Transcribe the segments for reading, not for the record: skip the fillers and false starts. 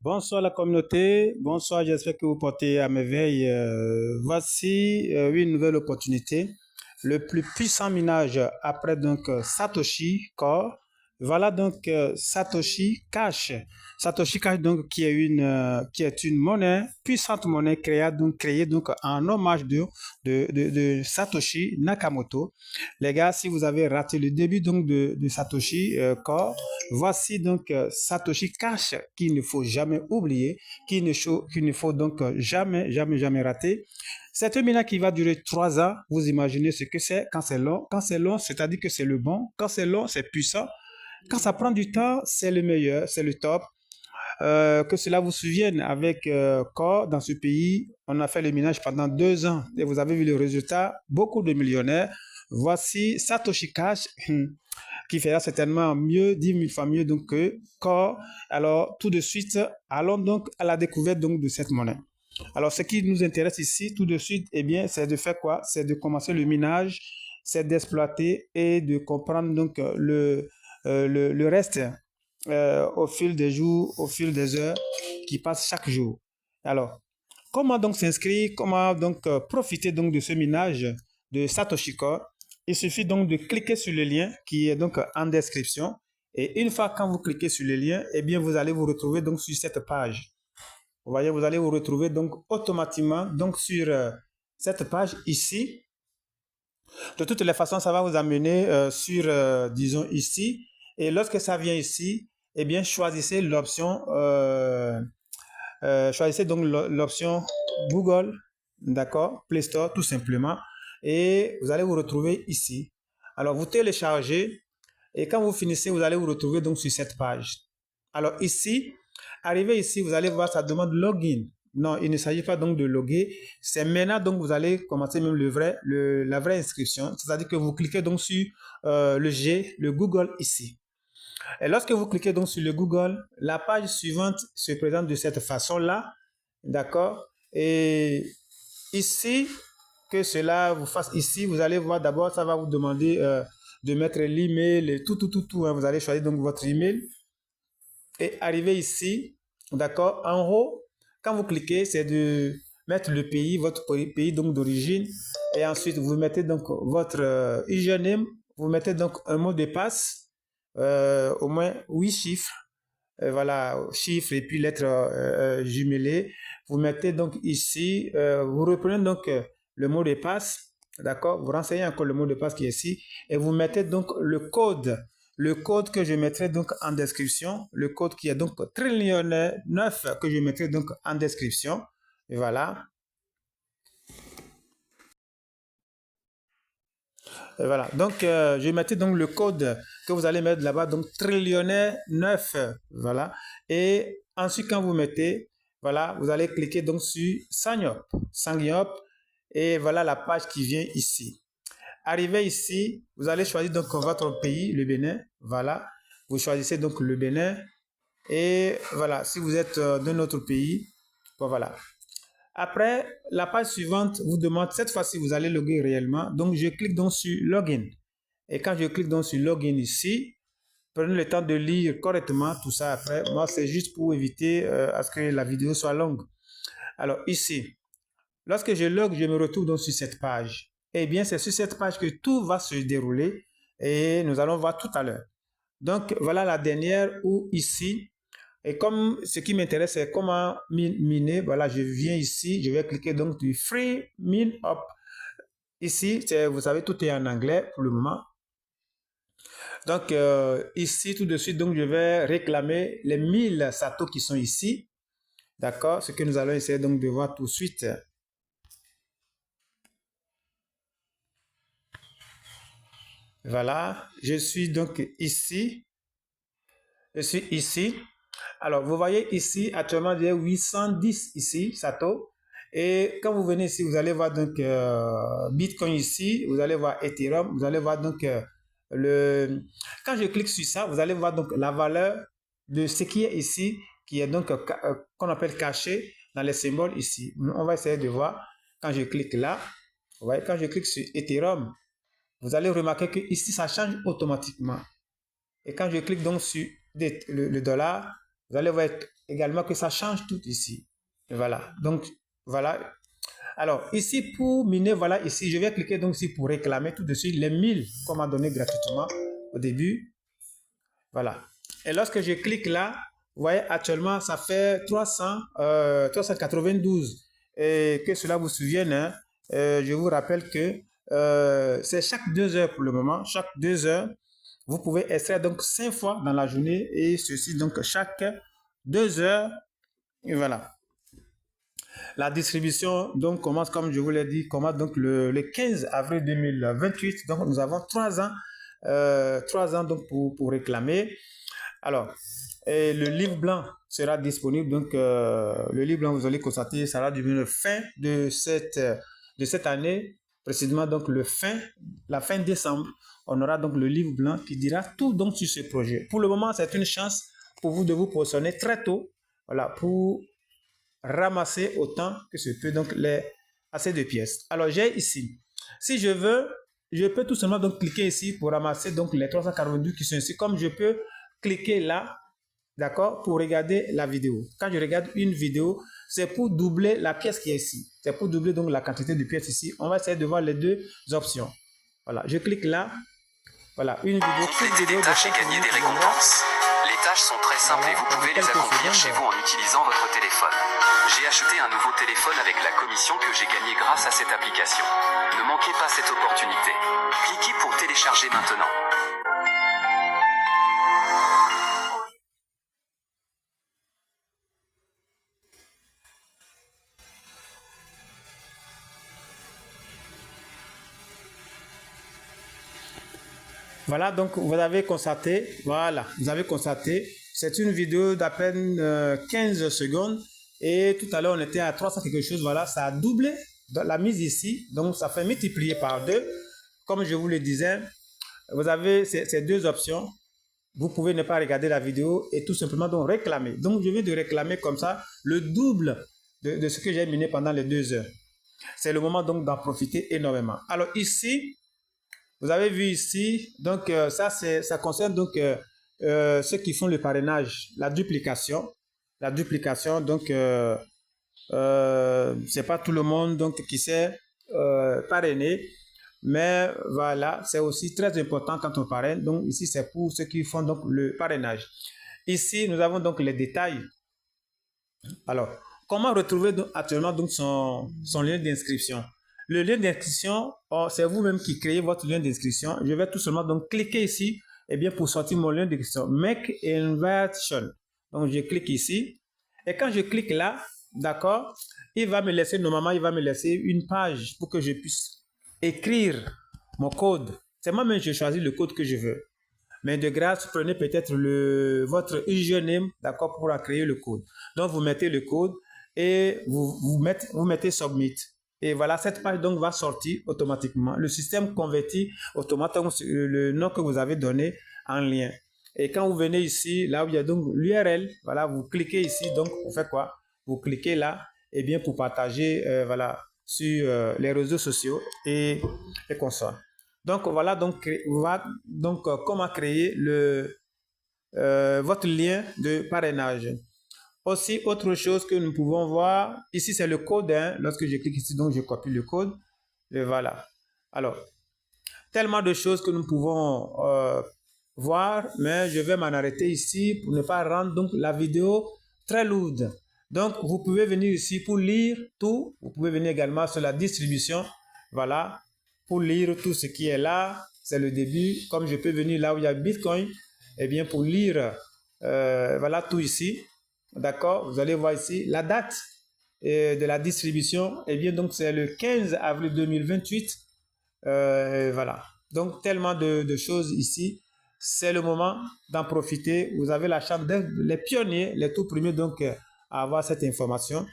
Bonsoir la communauté, bonsoir, j'espère que vous portez à merveille. Voici une nouvelle opportunité. Le plus puissant minage après donc Satoshi Core. Voilà donc Satoshi Cash. Satoshi Cash donc qui est une monnaie, puissante monnaie créée donc en hommage de Satoshi Nakamoto. Les gars, si vous avez raté le début donc de Satoshi Core, voici donc Satoshi Cash qu'il ne faut jamais oublier, qu'il ne faut donc jamais rater. C'est un mina qui va durer 3 ans. Vous imaginez ce que c'est quand c'est long. Quand c'est long, c'est-à-dire que c'est le bon. Quand c'est long, c'est puissant. Quand ça prend du temps, c'est le meilleur, c'est le top. Que cela vous souvienne, avec Core, dans ce pays, on a fait le minage pendant 2 ans et vous avez vu le résultat, beaucoup de millionnaires. Voici Satoshi Cash qui fera certainement mieux, 10 000 fois mieux donc que Core. Alors, tout de suite, allons donc à la découverte donc de cette monnaie. Alors, ce qui nous intéresse ici, tout de suite, eh bien, c'est de faire quoi? C'est de commencer le minage, c'est d'exploiter et de comprendre donc le reste au fil des jours, au fil des heures qui passent chaque jour. Alors, comment donc s'inscrire, comment donc profiter donc de ce minage de Satoshi Kon? Il suffit donc de cliquer sur le lien qui est donc en description. Et une fois quand vous cliquez sur le lien, eh bien vous allez vous retrouver donc sur cette page. Vous voyez, vous allez vous retrouver donc automatiquement donc sur cette page ici. De toutes les façons, ça va vous amener sur, disons ici. Et lorsque ça vient ici, eh bien choisissez l'option choisissez donc l'option Google, d'accord, Play Store tout simplement, et vous allez vous retrouver ici. Alors vous téléchargez et quand vous finissez, vous allez vous retrouver donc sur cette page. Alors ici, arrivé ici, vous allez voir, ça demande login. Non, il ne s'agit pas donc de loguer. C'est maintenant donc vous allez commencer même la vraie inscription. C'est-à-dire que vous cliquez donc sur le Google ici. Et lorsque vous cliquez donc sur le Google, la page suivante se présente de cette façon-là. D'accord? Et ici, que cela vous fasse ici, vous allez voir d'abord, ça va vous demander de mettre l'email, tout. Hein. Vous allez choisir donc votre email. Et arriver ici, d'accord? En haut, quand vous cliquez, c'est de mettre le pays, votre pays donc d'origine. Et ensuite, vous mettez donc votre username, vous mettez donc un mot de passe, au moins 8 chiffres. Voilà, chiffres et puis lettres jumelées. Vous mettez donc ici, vous reprenez donc le mot de passe, d'accord? Vous renseignez encore le mot de passe qui est ici et vous mettez donc le code que je mettrai donc en description, le code qui est donc trillionnaire 9 que je mettrai donc en description. Et voilà. Et voilà. Donc, je mettais donc le code que vous allez mettre là-bas, donc trillionnaire 9. Voilà. Et ensuite, quand vous mettez, voilà, vous allez cliquer donc sur Sign Up. Et voilà la page qui vient ici. Arrivé ici, vous allez choisir donc votre pays, le Bénin. Voilà. Vous choisissez donc le Bénin. Et voilà, si vous êtes d'un autre pays, bon, voilà. Après, la page suivante vous demande, cette fois-ci, vous allez loguer réellement. Donc, je clique donc sur Login. Et quand je clique donc sur Login ici, prenez le temps de lire correctement tout ça après. Moi, c'est juste pour éviter à ce que la vidéo soit longue. Alors, ici, lorsque je log, je me retrouve donc sur cette page. Eh bien, c'est sur cette page que tout va se dérouler et nous allons voir tout à l'heure. Donc, voilà la dernière où ici, et comme ce qui m'intéresse, c'est comment miner. Voilà, je viens ici, je vais cliquer donc sur Free Min Up. Ici, vous savez, tout est en anglais pour le moment. Donc, ici, tout de suite, donc, je vais réclamer les 1000 satos qui sont ici. D'accord? Ce que nous allons essayer donc de voir tout de suite. Voilà, je suis donc ici. Je suis ici. Alors, vous voyez ici, actuellement, j'ai 810 ici, Sato. Et quand vous venez ici, vous allez voir donc Bitcoin ici, vous allez voir Ethereum, vous allez voir donc le... Quand je clique sur ça, vous allez voir donc la valeur de ce qui est ici, qui est donc qu'on appelle caché dans les symboles ici. On va essayer de voir. Quand je clique là, vous voyez, quand je clique sur Ethereum, vous allez remarquer que ici, ça change automatiquement. Et quand je clique donc sur le dollar, vous allez voir également que ça change tout ici. Voilà. Donc, voilà. Alors, ici, pour miner, voilà, ici, je vais cliquer donc ici pour réclamer tout de suite les 1000 qu'on m'a donné gratuitement au début. Voilà. Et lorsque je clique là, vous voyez, actuellement, ça fait 392. Et que cela vous souvienne, hein, je vous rappelle que c'est chaque 2 heures pour le moment. Chaque 2 heures, vous pouvez extraire donc 5 fois dans la journée et ceci donc chaque 2 heures. Et voilà. La distribution donc commence, comme je vous l'ai dit, commence donc le 15 avril 2028. Donc nous avons 3 ans, 3 ans donc pour réclamer. Alors, et le livre blanc sera disponible. Donc le livre blanc, vous allez constater, sera du fin de cette année, précisément donc la fin décembre. On aura donc le livre blanc qui dira tout donc sur ce projet. Pour le moment, c'est une chance pour vous de vous positionner très tôt, voilà, pour ramasser autant que se peut donc assez de pièces. Alors j'ai ici, si je veux, je peux tout simplement donc cliquer ici pour ramasser donc les 342 qui sont ici, comme je peux cliquer là, d'accord, pour regarder la vidéo. Quand je regarde une vidéo, c'est pour doubler la pièce qui est ici. C'est pour doubler donc la quantité de pièces ici. On va essayer de voir les deux options. Voilà, je clique là. Voilà, une vidéo. Complétez des tâches et gagner des récompenses. Les tâches sont très simples et vous pouvez les accomplir chez vous en utilisant votre téléphone. J'ai acheté un nouveau téléphone avec la commission que j'ai gagnée grâce à cette application. Ne manquez pas cette opportunité. Cliquez pour télécharger maintenant. Voilà, donc vous avez constaté, c'est une vidéo d'à peine 15 secondes et tout à l'heure on était à 300 quelque chose, voilà, ça a doublé la mise ici, donc ça fait multiplier par 2. Comme je vous le disais, vous avez ces deux options, vous pouvez ne pas regarder la vidéo et tout simplement donc réclamer. Donc je viens de réclamer comme ça le double de ce que j'ai miné pendant les 2 heures. C'est le moment donc d'en profiter énormément. Alors ici, vous avez vu ici, donc ça concerne donc ceux qui font le parrainage, la duplication. La duplication, donc c'est pas tout le monde donc qui sait parrainer, mais voilà, c'est aussi très important quand on parraine. Donc ici c'est pour ceux qui font donc le parrainage. Ici nous avons donc les détails. Alors comment retrouver donc, actuellement donc son lien d'inscription? Le lien d'inscription, c'est vous-même qui créez votre lien d'inscription. Je vais tout simplement donc cliquer ici, et bien pour sortir mon lien d'inscription, Make Invitation. Donc je clique ici, et quand je clique là, d'accord, il va me laisser, normalement il va me laisser une page pour que je puisse écrire mon code. C'est moi-même je choisis le code que je veux. Mais de grâce, prenez peut-être votre username, d'accord, pour créer le code. Donc vous mettez le code et vous mettez Submit. Et voilà, cette page donc va sortir automatiquement. Le système convertit automatiquement le nom que vous avez donné en lien. Et quand vous venez ici, là où il y a donc l'URL, voilà, vous cliquez ici, donc vous faites quoi? Vous cliquez là, et bien pour partager, voilà, sur les réseaux sociaux et consorts. Donc voilà, donc comment créer votre lien de parrainage. Aussi, autre chose que nous pouvons voir, ici c'est le code, hein. Lorsque je clique ici, donc je copie le code, et voilà. Alors, tellement de choses que nous pouvons voir, mais je vais m'en arrêter ici pour ne pas rendre donc la vidéo très lourde. Donc, vous pouvez venir ici pour lire tout, vous pouvez venir également sur la distribution, voilà, pour lire tout ce qui est là, c'est le début, comme je peux venir là où il y a Bitcoin, et bien pour lire, voilà tout ici. D'accord, vous allez voir ici la date de la distribution. Et bien donc c'est le 15 avril 2028. Voilà. Donc tellement de choses ici. C'est le moment d'en profiter. Vous avez la chance d'être les pionniers, les tout premiers donc à avoir cette information.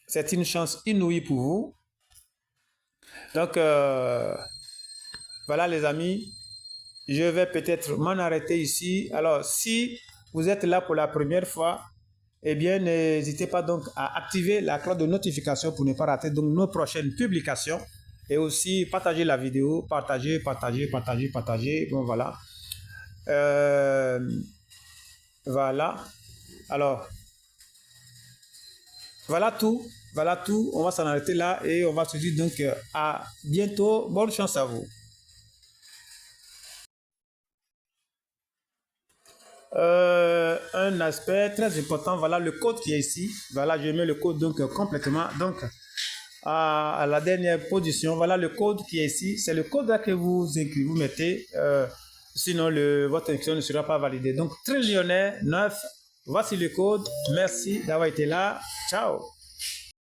C'est une chance inouïe pour vous. Donc voilà les amis. Je vais peut-être m'en arrêter ici. Alors si vous êtes là pour la première fois, eh bien, n'hésitez pas donc à activer la cloche de notification pour ne pas rater donc nos prochaines publications. Et aussi, partager la vidéo, partager. Bon, voilà. Voilà. Alors, voilà tout. Voilà tout. On va s'en arrêter là et on va se dire donc à bientôt. Bonne chance à vous. Un aspect très important, voilà le code qui est ici. Voilà, je mets le code donc complètement. Donc, à la dernière position, voilà le code qui est ici. C'est le code là que vous écrivez, vous mettez. Sinon, votre inscription ne sera pas validée. Donc, trillionnaire 9, voici le code. Merci d'avoir été là. Ciao.